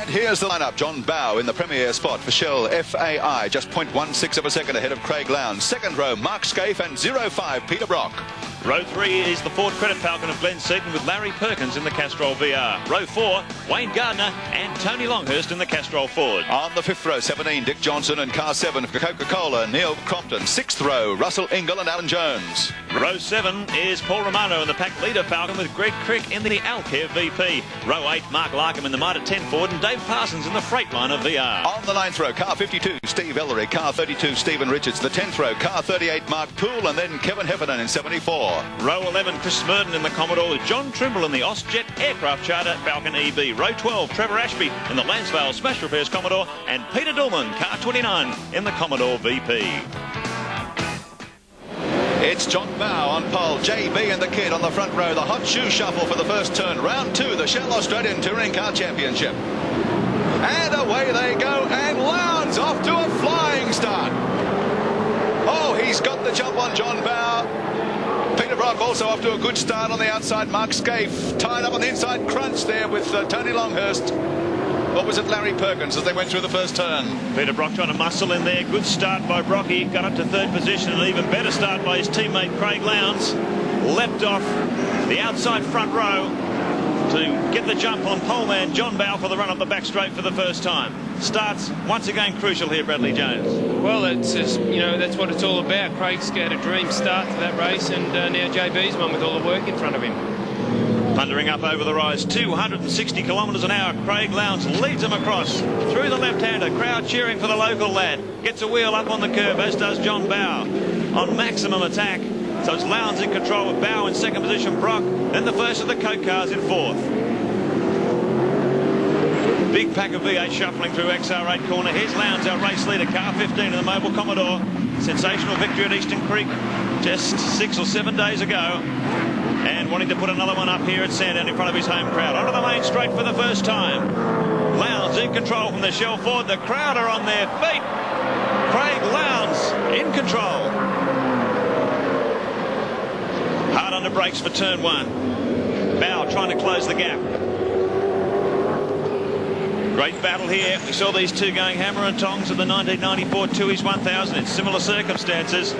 And here's the lineup. John Bow in the premier spot for Shell FAI, just 0.16 of a second ahead of Craig Lowndes. Second row, Mark Scaife, and 0.5, Peter Brock. Row 3 is the Ford Credit Falcon of Glenn Seaton with Larry Perkins in the Castrol VR. Row 4, Wayne Gardner and Tony Longhurst in the Castrol Ford. On the 5th row, 17, Dick Johnson and car 7 for Coca-Cola, Neil Crompton. 6th row, Russell Ingle and Alan Jones. Row 7 is Paul Romano in the pack leader Falcon with Greg Crick in the Alcare VP. Row 8, Mark Larkham in the Mitre 10 Ford and Dave Parsons in the Freightliner VR. On the 9th row, car 52, Steve Ellery, car 32, Stephen Richards. The 10th row, car 38, Mark Poole, and then Kevin Heffernan in 74. Row 11, Chris Smurden in the Commodore with John Trimble in the Ostjet Aircraft Charter Falcon EV. Row 12, Trevor Ashby in the Lansvale Smash Repairs Commodore and Peter Dillman, car 29 in the Commodore VP. It's John Bow on pole, JB and the kid on the front row. The hot shoe shuffle for the first turn. Round 2, the Shell Australian Touring Car Championship. And away they go, and Lowndes off to a flying start. Oh, he's got the jump on John Bow. Peter Brock also off to a good start on the outside. Mark Scaife tied up on the inside crunch there with Tony Longhurst. What was it, Larry Perkins, as they went through the first turn? Peter Brock trying to muscle in there. Good start by Brocky. Got up to 3rd position. An even better start by his teammate Craig Lowndes. Leapt off the outside front row to get the jump on poleman John Bow for the run up the back straight for the first time. Starts once again crucial here, Bradley Jones. Well, it's just, that's what it's all about. Craig's got a dream start to that race, and now JB's one with all the work in front of him. Thundering up over the rise, 260 kilometres an hour. Craig Lowndes leads him across through the left-hander. Crowd cheering for the local lad. Gets a wheel up on the curb, as does John Bow on maximum attack. So it's Lowndes in control with Bow in 2nd position, Brock, then the first of the Coke cars in 4th. Big pack of V8 shuffling through XR8 corner. Here's Lowndes, our race leader, car 15 in the Mobile Commodore. Sensational victory at Eastern Creek just 6 or 7 days ago. And wanting to put another one up here at Sandown in front of his home crowd. Onto the main straight for the first time. Lowndes in control from the Shell Ford. The crowd are on their feet. Craig Lowndes in control. Hard under brakes for turn 1. Bow trying to close the gap. Great battle here. We saw these two going hammer and tongs at the 1994 Tooheys 1000 in similar circumstances.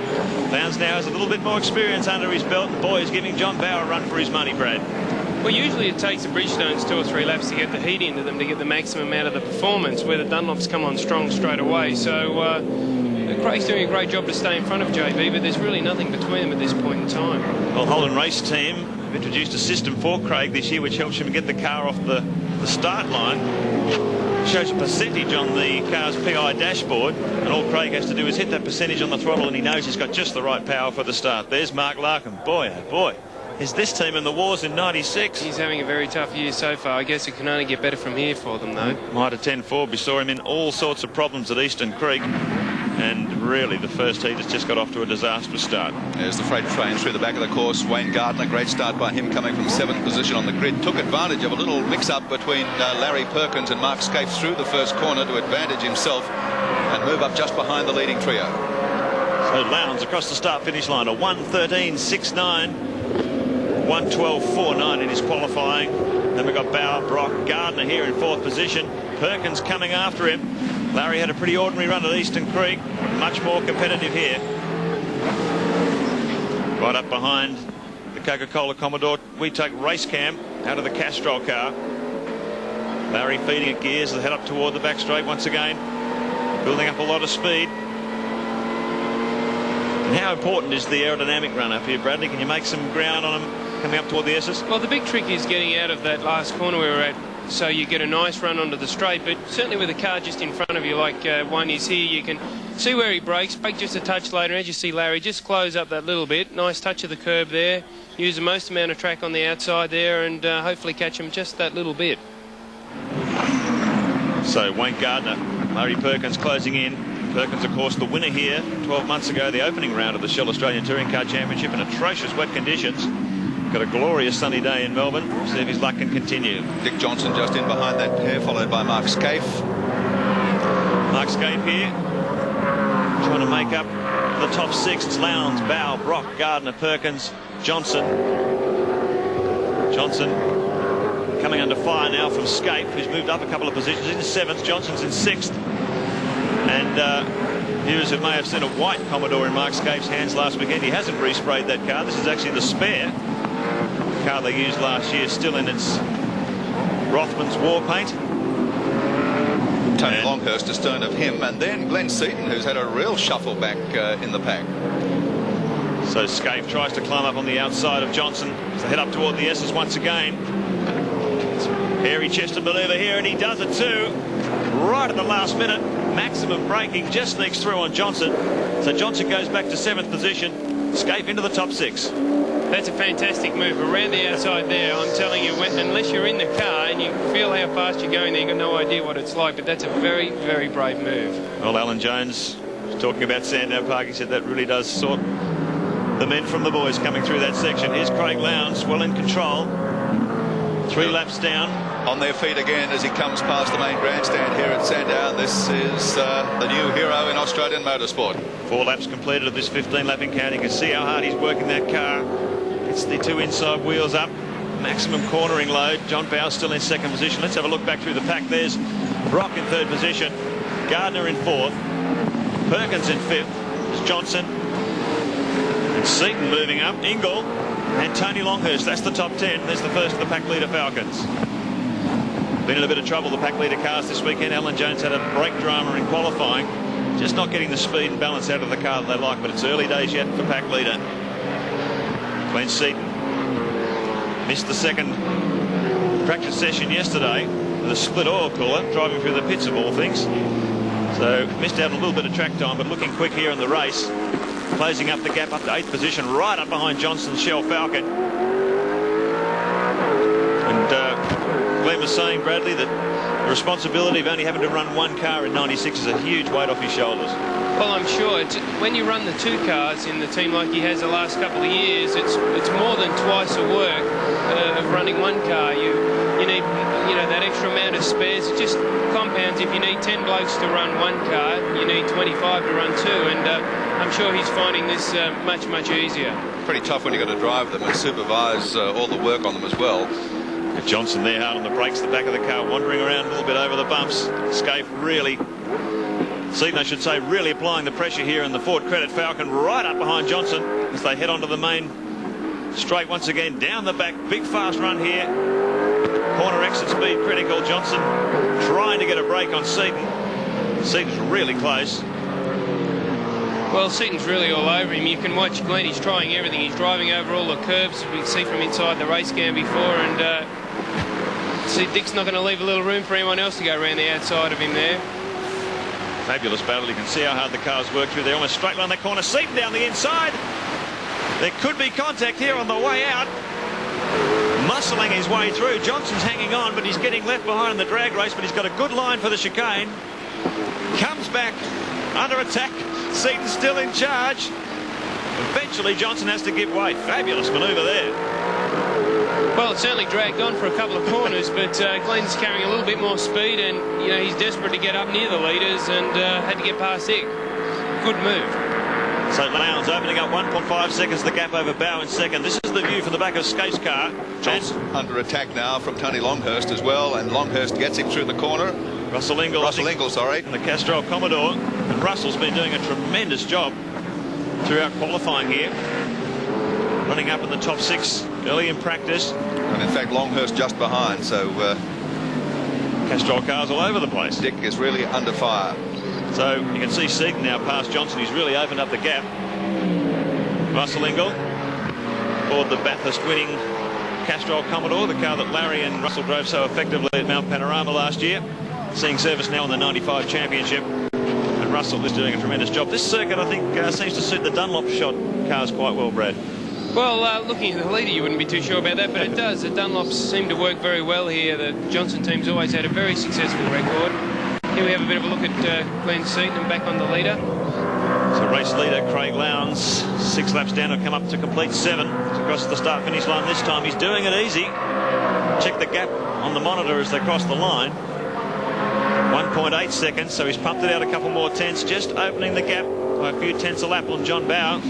Lowndes now has a little bit more experience under his belt. The boy is giving John Bow a run for his money, Brad. Well, usually it takes the Bridgestones 2 or 3 laps to get the heat into them to get the maximum out of the performance, where the Dunlops come on strong straight away. So Craig's doing a great job to stay in front of JB, but there's really nothing between them at this point in time. Well, Holden Race Team have introduced a system for Craig this year which helps him get the car off the start line. Shows a percentage on the car's PI dashboard, and all Craig has to do is hit that percentage on the throttle, and he knows he's got just the right power for the start. There's Mark Larkham. Boy, oh boy, is this team in the wars in 96. He's having a very tough year so far. I guess it can only get better from here for them, though. Mitre 10 Ford, we saw him in all sorts of problems at Eastern Creek. And really, the first heat has just got off to a disastrous start. There's the freight train through the back of the course. Wayne Gardner, great start by him coming from 7th position on the grid. Took advantage of a little mix-up between Larry Perkins and Mark Scaife through the first corner to advantage himself and move up just behind the leading trio. So Lowndes across the start-finish line, a 1:13.69, 1:12.49 in his qualifying. Then we've got Bow, Brock, Gardner here in 4th position. Perkins coming after him. Larry had a pretty ordinary run at Eastern Creek, much more competitive here. Right up behind the Coca-Cola Commodore, we take race cam out of the Castrol car. Larry feeding it gears as they head up toward the back straight once again, building up a lot of speed. And how important is the aerodynamic run up here, Bradley? Can you make some ground on them coming up toward the S's? Well, the big trick is getting out of that last corner we were at, so you get a nice run onto the straight, but certainly with a car just in front of you like one is here, you can see where he brakes, brake just a touch later. As you see Larry just close up that little bit, nice touch of the curb there, use the most amount of track on the outside there, and hopefully catch him just that little bit. So Wayne Gardner, Larry Perkins closing in. Perkins, of course, the winner here 12 months ago, the opening round of the Shell Australian Touring Car Championship in atrocious wet conditions. Got a glorious sunny day in Melbourne. See if his luck can continue. Dick Johnson just in behind that pair, followed by Mark Scaife. Mark Scaife here, trying to make up the top 6. It's Lowndes, Bow, Brock, Gardner, Perkins, Johnson. coming under fire now from Scape, who's moved up a couple of positions. In 7th, Johnson's in 6th. And viewers who may have seen a white Commodore in Mark Scape's hands last weekend, he hasn't resprayed that car. This is actually the spare car they used last year, still in its Rothman's war paint. Tony Longhurst astern of him, and then Glenn Seaton, who's had a real shuffle back in the pack. So Scape tries to climb up on the outside of Johnson as they head up toward the S's once again. Hairy-chested maneuver here, and he does it too. Right at the last minute, maximum braking, just sneaks through on Johnson. So Johnson goes back to 7th position. Scape into the top 6. That's a fantastic move around the outside there. I'm telling you, unless you're in the car and you feel how fast you're going there, you've got no idea what it's like, but that's a very, very brave move. Well, Alan Jones was talking about Sandown Park. He said that really does sort the men from the boys coming through that section. Here's Craig Lowndes, well in control. 3 laps down. On their feet again as he comes past the main grandstand here at Sandown. This is the new hero in Australian motorsport. 4 laps completed of this 15-lap encounter. You can see how hard he's working that car. It's the 2 inside wheels up. Maximum cornering load. John Bowe still in 2nd position. Let's have a look back through the pack. There's Brock in 3rd position. Gardner in 4th. Perkins in 5th. There's Johnson. And Seaton moving up. Ingle and Tony Longhurst. That's the top 10. There's the first of the pack leader Falcons. Been in a bit of trouble, the pack leader cars this weekend. Alan Jones had a brake drama in qualifying. Just not getting the speed and balance out of the car that they like, but it's early days yet for pack leader. Glenn Seaton missed the 2nd practice session yesterday with a split oil cooler, driving through the pits of all things. So missed out on a little bit of track time, but looking quick here in the race. Closing up the gap up to 8th position, right up behind Johnson's Shell Falcon. And Glenn was saying, Bradley, that the responsibility of only having to run 1 car in 96 is a huge weight off his shoulders. Well, I'm sure when you run the 2 cars in the team like he has the last couple of years, it's more than twice the work of running 1 car. You need that extra amount of spares. It just compounds. If you need 10 blokes to run 1 car, you need 25 to run 2, and I'm sure he's finding this much easier. Pretty tough when you've got to drive them and supervise all the work on them as well. Johnson there hard on the brakes, the back of the car wandering around a little bit over the bumps. Scape Seaton, I should say, really applying the pressure here in the Ford Credit Falcon, right up behind Johnson as they head onto the main straight once again. Down the back, big fast run here. Corner exit speed critical. Johnson trying to get a break on Seaton. Seaton's really close. Well, Seaton's really all over him. You can watch Glenn, he's trying everything. He's driving over all the curbs. We can see from inside the race cam before, and see Dick's not going to leave a little room for anyone else to go around the outside of him there. Fabulous battle. You can see how hard the cars work through there. Almost straight line that corner. Seaton down the inside. There could be contact here on the way out. Muscling his way through. Johnson's hanging on, but he's getting left behind in the drag race, but he's got a good line for the chicane. Comes back under attack. Seaton's still in charge. Eventually Johnson has to give way. Fabulous manoeuvre there. Well, it certainly dragged on for a couple of corners, but Glenn's carrying a little bit more speed, and he's desperate to get up near the leaders, and had to get past it. Good move. So Lowndes opening up 1.5 seconds the gap over Bowe in 2nd. This is the view from the back of Scape's car. Johnson under attack now from Tony Longhurst as well, and Longhurst gets him through the corner. Russell Ingle, sorry. And the Castrol Commodore. And Russell's been doing a tremendous job throughout qualifying here. Running up in the top 6 early in practice. And in fact, Longhurst just behind, so Castrol cars all over the place. Dick is really under fire. So you can see Seaton now past Johnson. He's really opened up the gap. Russell Ingle aboard the Bathurst winning Castrol Commodore, the car that Larry and Russell drove so effectively at Mount Panorama last year. Seeing service now in the 95 Championship. And Russell is doing a tremendous job. This circuit, I think, seems to suit the Dunlop shot cars quite well, Brad. Well, looking at the leader, you wouldn't be too sure about that, but it does. The Dunlops seem to work very well here. The Johnson team's always had a very successful record. Here we have a bit of a look at Glenn Seaton and back on the leader. So race leader Craig Lowndes, 6 laps down, will come up to complete 7. Across the start-finish line this time. He's doing it easy. Check the gap on the monitor as they cross the line. 1.8 seconds, so he's pumped it out a couple more tenths, just opening the gap by a few tenths a lap on John Bowe.